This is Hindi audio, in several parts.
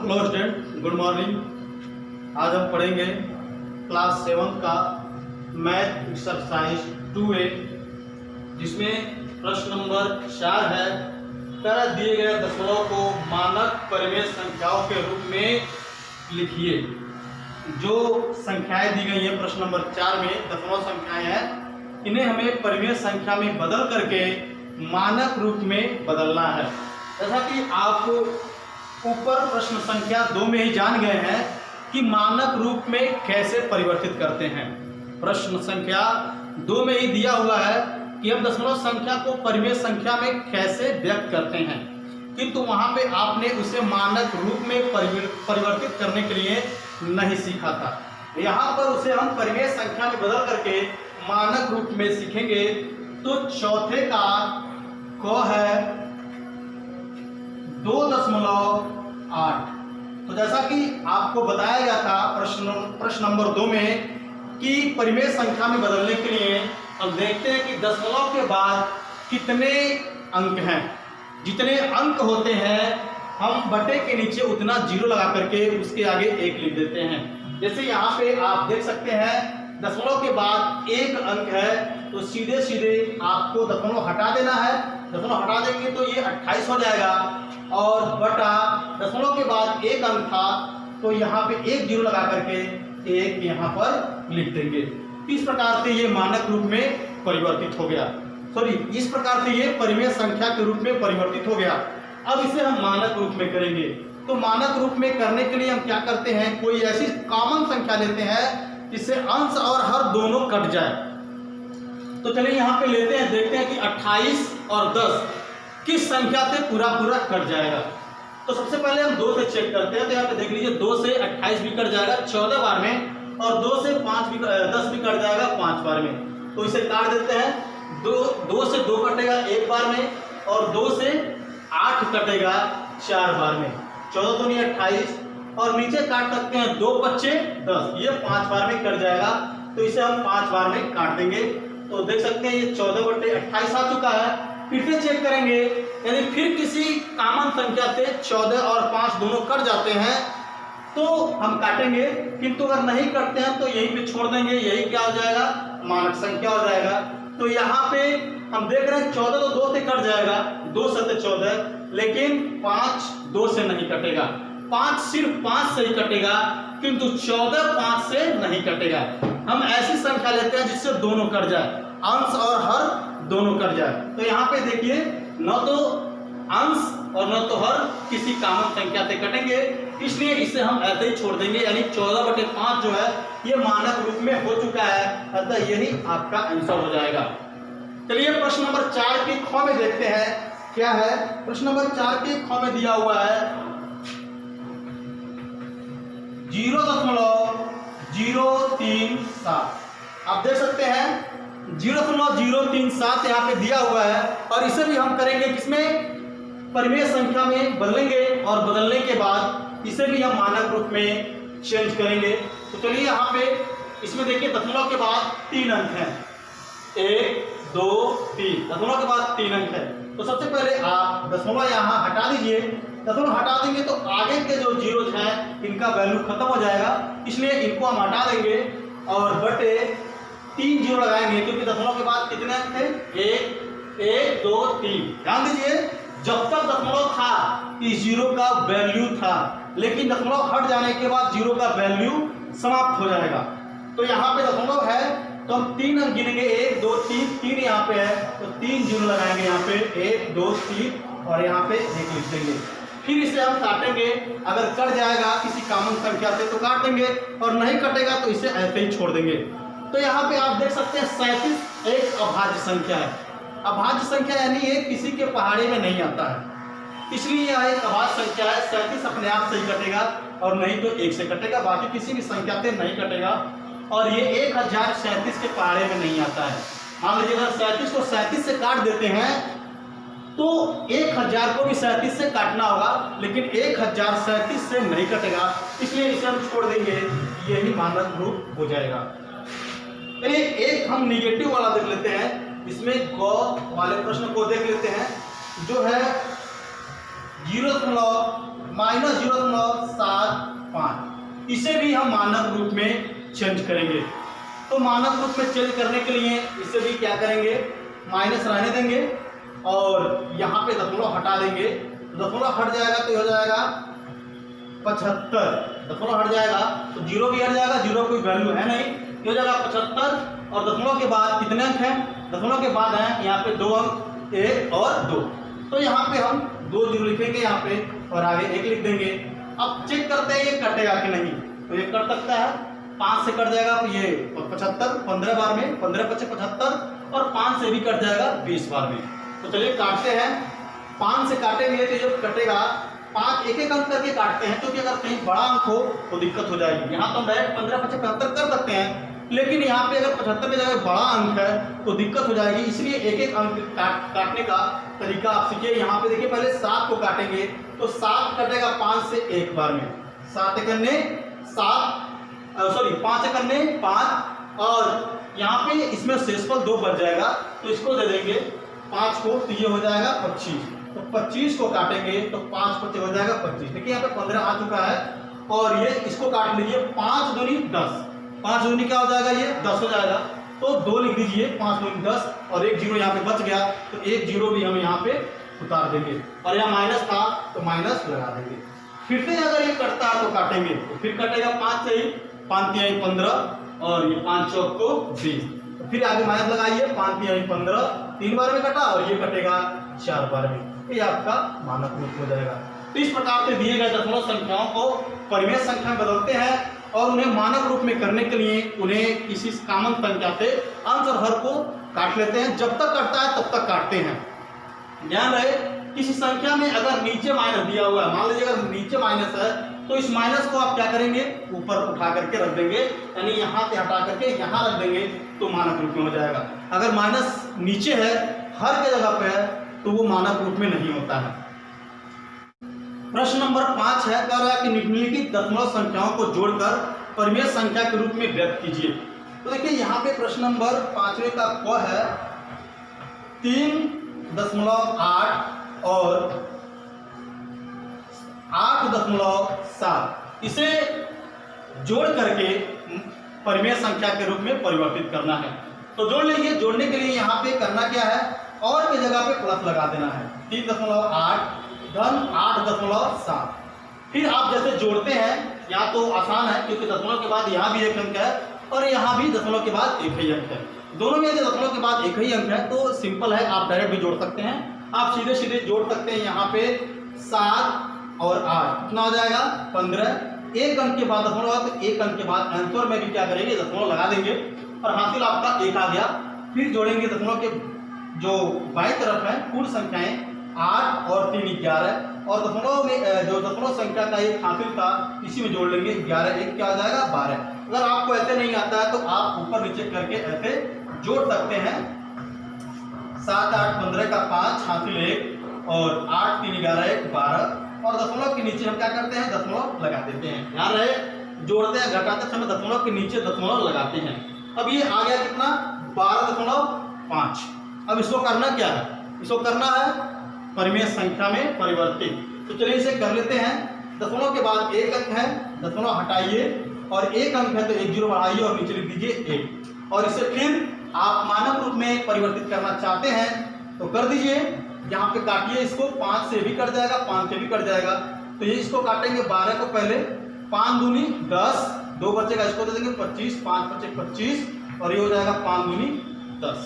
Hello student, good morning. आज हम पढ़ेंगे क्लास 7 का मैथ एक्सरसाइज 2A, जिसमें प्रश्न नंबर 4 है। तरह दिए गए दशमलव को मानक परिमेय संख्याओं के रूप में लिखिए। जो संख्याएं दी गई हैं प्रश्न नंबर 4 में, दशमलव संख्याएं हैं, इन्हें हमें परिमेय संख्या में बदल करके मानक रूप में बदलना है। जैसा कि आप ऊपर प्रश्न संख्या 2 में ही जान गए हैं कि मानक रूप में कैसे परिवर्तित करते हैं। प्रश्न संख्या 2 में ही दिया हुआ है कि हम दशमलव संख्या को परिमेय संख्या में कैसे व्यक्त करते हैं, किंतु वहां पे आपने उसे मानक रूप में परिवर्तित करने के लिए नहीं सीखा था। यहाँ पर उसे हम परिमेय संख्या में बदल करके मानक रूप में सीखेंगे। तो चौथे का क है 2.8। तो जैसा कि आपको बताया गया था प्रश्न नंबर 2 में कि परिमेय संख्या में बदलने के लिए हम देखते हैं कि दशमलव के बाद कितने अंक हैं। जितने अंक होते हैं हम बटे के नीचे उतना जीरो लगा करके उसके आगे 1 लिख देते हैं। जैसे यहाँ पे आप देख सकते हैं दशमलव के बाद 1 अंक है, तो सीधे सीधे आपको दशमलव हटा देना है। दशमलव हटा देंगे तो ये 28 हो जाएगा, और बटा दशमलव के बाद 1 अंक था तो यहाँ पे 1 जीरो लगा करके 1 यहाँ पर लिख देंगे। इस प्रकार से ये मानक रूप में परिवर्तित हो गया। इस प्रकार से ये परिमेय संख्या के रूप में परिवर्तित हो गया। अब इसे हम मानक रूप में करेंगे। तो मानक रूप में करने के लिए हम क्या करते हैं, कोई ऐसी कॉमन संख्या लेते हैं जिससे अंश और हर दोनों कट जाए। तो चलिए यहाँ पे लेते हैं, देखते हैं कि 28 और 10 किस संख्या से पूरा कट जाएगा। तो सबसे पहले हम 2 से चेक करते हैं। तो यहाँ पे देख लीजिए 2 से 28 भी कट जाएगा 14 बार में, और 2 से 10 भी कट जाएगा 5 बार में। तो इसे काट देते हैं। 2 से 2 कटेगा 1 बार में, और 2 से 8 कटेगा 4 बार में। 14 तो नहीं 28, और नीचे काट सकते हैं 2 बच्चे 10, ये 5 बार में कट जाएगा। तो इसे हम 5 बार में काट देंगे। तो देख सकते हैं ये 14/28 आ चुका है। फिर से चेक करेंगे, यदि फिर किसी कॉमन संख्या से 14 और 5 दोनों कट जाते हैं तो हम काटेंगे, किंतु अगर नहीं कटते हैं तो यहीं पे छोड़ देंगे। यही क्या हो जाएगा, मानक संख्या हो जाएगा। तो यहाँ पे हम देख रहे हैं 14 तो 2 से कट जाएगा, 2 7 14, लेकिन 5 2 से नहीं कटेगा। 5 सिर्फ 5 से ही कटेगा, किंतु 14 5 से नहीं कटेगा। हम ऐसी संख्या लेते हैं जिससे दोनों कट जाए, अंश और हर दोनों कट जाए। तो यहाँ पे देखिए न तो अंश और न तो हर किसी कॉमन संख्या से कटेंगे, इसलिए इसे हम ऐसे ही छोड़ देंगे। यानी 14/5 जो है ये मानक रूप में हो चुका है, अतः यही आपका आंसर हो जाएगा। चलिए प्रश्न नंबर 4 के ख में देखते हैं क्या है। प्रश्न नंबर 4 के ख में दिया हुआ है 0.037। आप देख सकते हैं 0.037 यहाँ पे दिया हुआ है, और इसे भी हम करेंगे किसमें, परिमेय संख्या में बदलेंगे, और बदलने के बाद इसे भी हम मानक रूप में चेंज करेंगे। तो चलिए यहाँ पे इसमें देखिए दशमलव के बाद 3 अंक हैं, 1 2 3, दशमलव के बाद 3 अंक है। तो सबसे पहले आप दशमलव यहाँ हटा दीजिए। दशमलव हटा देंगे तो आगे के जो जीरोज हैं इनका वैल्यू खत्म हो जाएगा, इसलिए इनको हम हटा देंगे और बटे 3 जीरो लगाएंगे, क्योंकि दशमलव के बाद कितने अंक थे, 1 2 3। ध्यान दीजिए, जब तक दशमलव था इस जीरो का वैल्यू था, लेकिन दशमलव हट जाने के बाद जीरो का वैल्यू समाप्त हो जाएगा। तो यहाँ पे दशमलव है तो हम 3 अंक गिनेंगे, 1 2 3 यहाँ पे है, तो 3 जीरो लगाएंगे यहाँ पे, 1 2 3, और यहाँ पे 1 लिख देंगे। फिर इसे हम काटेंगे। अगर कट जाएगा किसी कॉमन संख्या से तो काट देंगे, और नहीं कटेगा तो इसे ऐसे ही छोड़ देंगे। तो यहाँ पे आप देख सकते हैं 37 एक अभाज्य संख्या है। अभाज्य संख्या यानी ये किसी के पहाड़े में नहीं आता है, इसलिए यह एक अभाज्य संख्या है। 37 अपने आप से ही कटेगा, और नहीं तो 1 से कटेगा, बाकी किसी भी संख्या से नहीं कटेगा। और ये 1037 के पहाड़े में नहीं आता है। मान लीजिए अगर 37 को 37 से काट देते हैं तो 1000 को भी 37 से काटना होगा, लेकिन 1037 से नहीं कटेगा, इसलिए इसे हम छोड़ देंगे। यही मानक रूप हो जाएगा। चलिए एक हम निगेटिव वाला देख लेते हैं। इसमें ग वाले प्रश्न को देख लेते हैं, जो है -0.037 0.75 इसे भी हम मानक रूप में चेंज करेंगे। तो मानक रूप में चेंज करने के लिए इसे भी क्या करेंगे, माइनस रहने देंगे और यहाँ पे दशमलव हटा देंगे। दशमलव हट जाएगा तो हो जाएगा 75, दशमलव हट जाएगा तो जीरो भी हट जाएगा, जीरो कोई वैल्यू है नहीं, हो जाएगा 75। और दशमलव के बाद कितने अंक हैं, दशमलव के बाद हैं यहाँ पे 2 अंक, 1 और 2। तो यहाँ पे हम 2 जीरो लिखेंगे यहाँ पे और आगे 1 लिख देंगे। अब चेक करते हैं ये कटेगा कि नहीं, तो ये कट सकता है, 5 से कट जाएगा तो ये 75 15 बार में, 15 25 75 और 5 से भी कट जाएगा 20 बार में। तो चलिए काटते हैं, 5 से काटेंगे तो जब कटेगा 5 एक एक अंक करके काटते हैं, क्योंकि अगर कहीं बड़ा अंक हो तो दिक्कत हो जाएगी। यहाँ तो हम डायरेक्ट 15 25 75 कर सकते हैं, लेकिन यहाँ पे अगर 75 की जगह बड़ा अंक है तो दिक्कत हो जाएगी, इसलिए एक एक अंक काटने का तरीका आप सीखिए। यहाँ पे देखिए पहले 7 को काटेंगे तो 7 कटेगा 5 से एक बार में, 7 एकन्ने 7 5 एकन्ने 5 और यहाँ पे इसमें शेषफल 2 बच जाएगा तो इसको दे देंगे 5 को, तो ये हो जाएगा 25। तो 25 को काटेंगे तो 5 25 हो जाएगा 25। देखिए यहाँ पे 15 आ चुका है और ये इसको काट लीजिए, 5 दूनी 10, 5 दूनी क्या हो जाएगा, ये 10 हो जाएगा। तो 2 लिख दीजिए, 5 दूनी 10 और एक जीरो यहाँ पे बच गया तो एक जीरो भी हम यहाँ पे उतार देंगे और यहाँ माइनस था तो माइनस लगा देंगे। फिर से अगर ये कटता है तो काटेंगे, तो फिर कटेगा 5 से ही, 5 तिहाई 15 और ये 5 चौक को 20। तो फिर आगे माइनस लगाइए, 5 तिहाई 15 3 बार में कटा और ये कटेगा 4 बार में, ये आपका मानक रूप हो जाएगा। तो इस प्रकार से दिए गए दशमलव संख्याओं को परिमेय संख्या में बदलते हैं और उन्हें मानक रूप में करने के लिए उन्हें किसी कॉमन संख्या से अंश और हर को काट लेते हैं। जब तक कटता है तब तक काटते हैं। ध्यान रहे, किसी संख्या में अगर नीचे माइनस दिया हुआ है, मान लीजिए अगर नीचे माइनस है तो इस माइनस को आप क्या करेंगे, ऊपर उठा करके रख देंगे, यानी यहाँ से हटा करके यहाँ रख देंगे तो मानक रूप में हो जाएगा। अगर माइनस नीचे है, हर के जगह पे है, तो वो मानक रूप में नहीं होता है। प्रश्न नंबर 5 है, कह रहा है कि निम्नलिखित दशमलव संख्याओं को जोड़कर परिमेय संख्या के रूप में व्यक्त कीजिए। तो देखिए यहाँ पे प्रश्न नंबर 5वें का क है 3.8 और 8.7, इसे जोड़ करके परिमेय संख्या के रूप में परिवर्तित करना है। तो जोड़ लीजिए, जोड़ने के लिए यहाँ पे करना क्या है, और की जगह पे प्लस लगा देना है, 3.8 धन 8.7। फिर आप जैसे जोड़ते हैं, यहाँ तो आसान है क्योंकि दशमलव के बाद यहाँ भी एक अंक है और यहाँ भी दशमलव के बाद एक ही अंक है, दोनों में यदि दशमलव के बाद एक ही अंक है तो सिंपल है, आप डायरेक्ट भी जोड़ सकते हैं। आप सीधे सीधे जोड़ सकते हैं, यहाँ पे 7 और 8 कितना हो जाएगा 15। एक अंक के बाद दशमलव, तो एक अंक के बाद आंसर में भी क्या करेंगे, दशमलव लगा देंगे और हासिल आपका 1 आ गया। फिर जोड़ेंगे दशमलव के जो बाईं तरफ है पूर्ण संख्याएं 8 और 3 11 और दशमलव में जो दशमलव संख्या का एक हासिल था इसी में जोड़ लेंगे, 11 1 क्या हो जाएगा 12। अगर आपको ऐसे नहीं आता है तो आप ऊपर नीचे करके ऐसे जोड़ सकते हैं। 7 8 15 का 5 हासिल 1 और 8 3 11 1 12 और दशमलव के नीचे हम क्या करते हैं, दशमलव लगा देते हैं। ध्यान रहे, जोड़ते हैं घटाते समय दशमलव के नीचे दशमलव लगाते हैं। अब ये आ गया कितना 12.5। अब इसको करना क्या है, इसको करना है परिमेय संख्या में परिवर्तित। तो चलिए इसे कर लेते हैं। दशमलव के बाद एक अंक है, दशमलव हटाइए और एक अंक है तो एक जीरो बढ़ाइए और नीचे लिख दीजिए 1 और इसे फिर आप मानक रूप में परिवर्तित करना चाहते हैं तो कर दीजिए। यहाँ पे काटिए इसको, 5 से भी कट जाएगा, 5 से भी कट जाएगा, तो ये इसको काटेंगे 12 को पहले, 5 दूनी 10, 2 बचेगा, इसको दे देंगे 25, 5 5 25 और ये हो जाएगा 5 दूनी 10।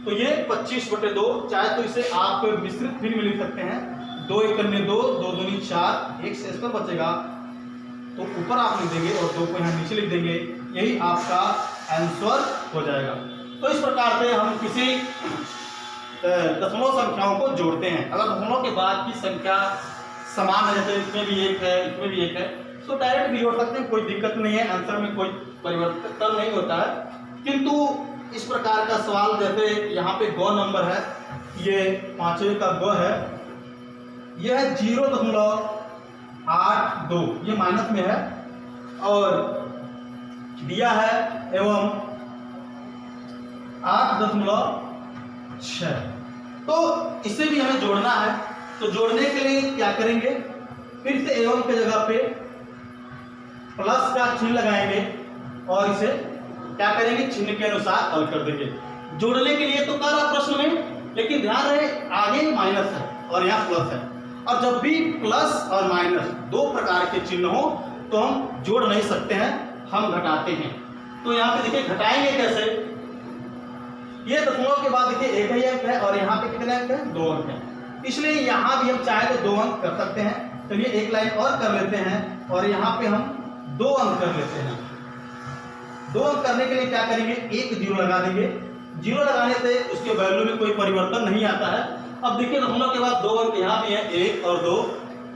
तो ये 25/2, चाहे तो इसे आप मिश्रित फिर में लिख सकते हैं, 2 एकन्ने 2, 2 दूनी 4, एक शेष पर बचेगा तो ऊपर आप लिख देंगे और 2 को यहाँ नीचे लिख देंगे, यही आपका आंसर हो जाएगा। तो इस प्रकार से हम किसी दशमलव संख्याओं को जोड़ते हैं। अगर दशमलव के बाद की संख्या समान है, जैसे इसमें भी 1 है, इसमें भी 1 है, तो डायरेक्ट भी जोड़ सकते हैं, कोई दिक्कत नहीं है, आंसर में कोई परिवर्तन नहीं होता है। किंतु इस प्रकार का सवाल, जैसे यहाँ पे ग नंबर है, ये 5वें का ग है, यह है 0.82, ये माइनस में है और दिया है एवं 8.6, तो इसे भी हमें जोड़ना है। तो जोड़ने के लिए क्या करेंगे, फिर से एवं के जगह पे प्लस का चिन्ह लगाएंगे और इसे क्या करेंगे, चिन्ह के अनुसार हल कर देंगे। जोड़ने के लिए तो कर रहा प्रश्न में, लेकिन ध्यान रहे आगे माइनस है और यहाँ प्लस है, और जब भी प्लस और माइनस दो प्रकार के चिन्ह हो तो हम जोड़ नहीं सकते हैं, हम घटाते हैं। तो यहाँ पे देखिए घटाएंगे कैसे, ये दशमलव के बाद देखिए एक ही अंक है और यहाँ पे कितने अंक है, 2 अंक है, इसलिए यहाँ भी हम चाहे तो 2 अंक कर सकते हैं। चलिए एक लाइन और कर लेते हैं और यहाँ पे हम 2 अंक कर लेते हैं। 2 अंक करने के लिए क्या करेंगे, एक 0 लगा देंगे। 0 लगाने से उसके वैल्यू में कोई परिवर्तन नहीं आता है। अब देखिए दशमलव के बाद 2 अंक यहाँ भी है, 1 और 2,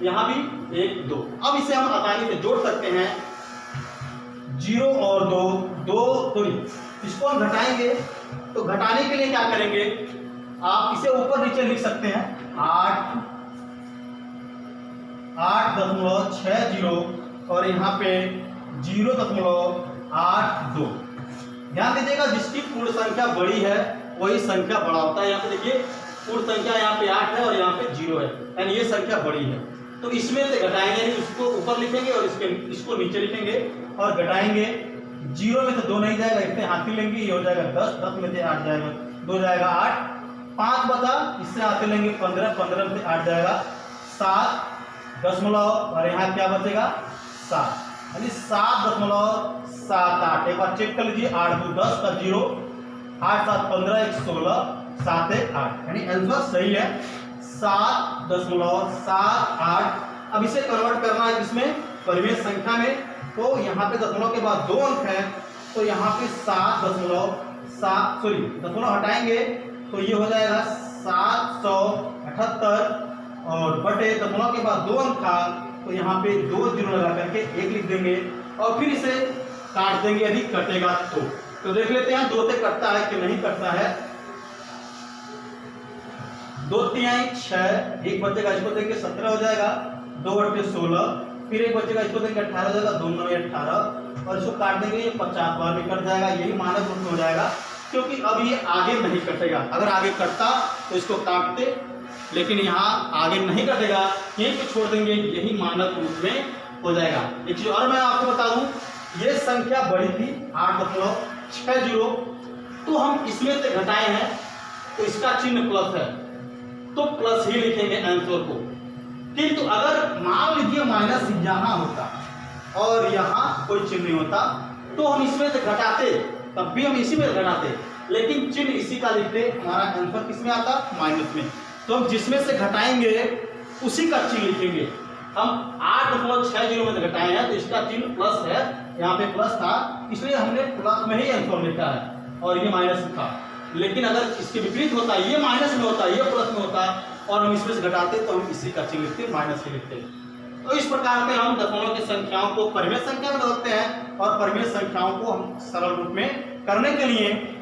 यहाँ भी 1 2। अब इसे हम आसानी से जोड़ सकते हैं, 0 और 2 2 तो इसको हम घटाएंगे। तो घटाने के लिए क्या करेंगे, आप इसे ऊपर नीचे लिख सकते हैं, 8.60 और यहाँ पे 0.82। ध्यान दीजिएगा जिसकी पूर्ण संख्या बड़ी है वही संख्या बड़ा होता है। यहाँ पे देखिए पूर्ण संख्या यहाँ पे 8 है और यहाँ पे 0 है, यानी ये संख्या बड़ी है। तो इसमें से घटाएंगे, इसको ऊपर लिखेंगे और इसको नीचे लिखेंगे और घटाएंगे। 0 में से 2 नहीं जाएगा, इससे हाथी लेंगे, ये हो जाएगा 10, 10 में से 8 जाएगा, 2 जाएगा 8, 5 बचा, इससे हाथी लेंगे 15, 15 में से 8 जाएगा 7 दशमलव और यहाँ क्या बचेगा 7, यानी 7.78। एक बार चेक कर लीजिए, 8 2 10 का 0, 8 7 15 1 16 7 1 8, यानी आंसर सही है 7.78। अब इसे कन्वर्ट करना है इसमें परिमेय संख्या में, तो यहाँ पे दशमलव के बाद 2 अंक है, तो यहाँ पे 7.7 दशमलव हटाएंगे तो ये हो जाएगा 778 और बटे दशमलव के बाद 2 अंक था तो यहाँ पे 2 0 लगा करके 1 लिख देंगे और फिर इसे काट देंगे यदि कटेगा तो देख लेते हैं 2 से कटता है कि नहीं कटता है। 2 3 6, एक बचेगा, इसको देंगे 17 हो जाएगा, 2 बटे 16, फिर एक बचेगा, इसको देंगे 18 हो जाएगा, 2 9 18 और इसको काट देंगे, ये 50 बार में कट जाएगा, यही मानक रूप में हो जाएगा क्योंकि अब ये आगे नहीं कटेगा। अगर आगे कटता तो इसको काटते, लेकिन यहाँ आगे नहीं कटेगा, यहीं पे छोड़ देंगे, यही मानक रूप में हो जाएगा। एक चीज और मैं आपको बता दूं, ये संख्या बड़ी थी 8.60, तो हम इसमें से घटाए हैं तो इसका चिन्ह प्लस है तो प्लस ही लिखेंगे आंसर को। किंतु अगर मान लीजिए माइनस यहाँ होता और यहाँ कोई चिन्ह नहीं होता तो हम इसमें से घटाते, तब भी हम इसी में घटाते, लेकिन चिन्ह इसी का लिखते, हमारा आंसर किसमें आता, माइनस में। तो हम जिसमें से घटाएंगे उसी का चिन्ह लिखेंगे। हम 8.60 में से घटाए हैं तो इसका चिन्ह प्लस है, यहाँ पे प्लस था इसलिए हमने प्लस में ही आंसर लिखा है और ये माइनस था। लेकिन अगर इसके विपरीत होता, ये माइनस में होता, ये प्लस में होता और हम इसमें से घटाते तो हम इसी का चिन्ह लिखते, माइनस ही लिखते। तो इस प्रकार से हम दशमलव की संख्याओं को परिमेय संख्या में बदलते हैं और परिमेय संख्याओं को हम सरल रूप में करने के लिए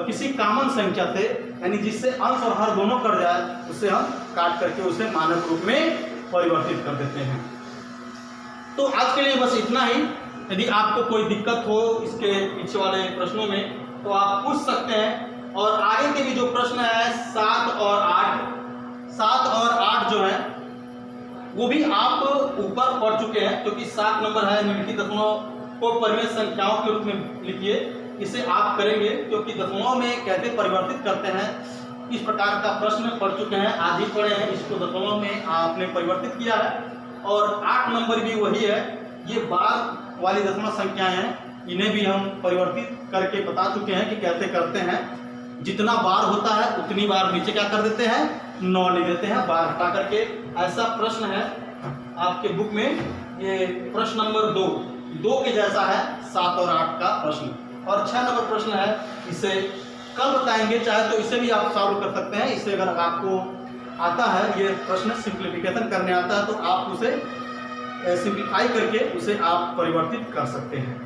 किसी कॉमन संख्या से, यानी जिससे अंश और हर दोनों कट जाए, उसे हम काट करके उसे मानक रूप में परिवर्तित कर देते हैं। तो आज के लिए बस इतना ही। यदि आपको कोई दिक्कत हो इसके पीछे वाले प्रश्नों में तो आप पूछ सकते हैं। और आगे के भी जो प्रश्न है 7 और 8 जो है वो भी आप ऊपर पढ़ चुके हैं, क्योंकि 7 नंबर है निम्नलिखित दशमलव को परिमेय संख्याओं के रूप में लिखिए। इसे आप करेंगे क्योंकि दशमलव में कैसे परिवर्तित करते हैं इस प्रकार का प्रश्न पढ़ चुके हैं, आज ही पढ़े हैं, इसको दशमलव में आपने परिवर्तित किया है। और 8 नंबर भी वही है, ये बार वाली दशमलव संख्याएं हैं, इन्हें भी हम परिवर्तित करके बता चुके हैं कि कैसे करते हैं। जितना बार होता है उतनी बार नीचे क्या कर देते हैं, 9 लिख देते हैं बार हटा करके। ऐसा प्रश्न है आपके बुक में, ये प्रश्न नंबर 2 के जैसा है 7 और 8 का प्रश्न। और 6 नंबर प्रश्न है, इसे कल बताएंगे, चाहे तो इसे भी आप सॉल्व कर सकते हैं। इससे अगर आपको आता है ये प्रश्न सिंप्लीफिकेशन करने आता है तो आप उसे सिंप्लीफाई करके उसे आप परिवर्तित कर सकते हैं।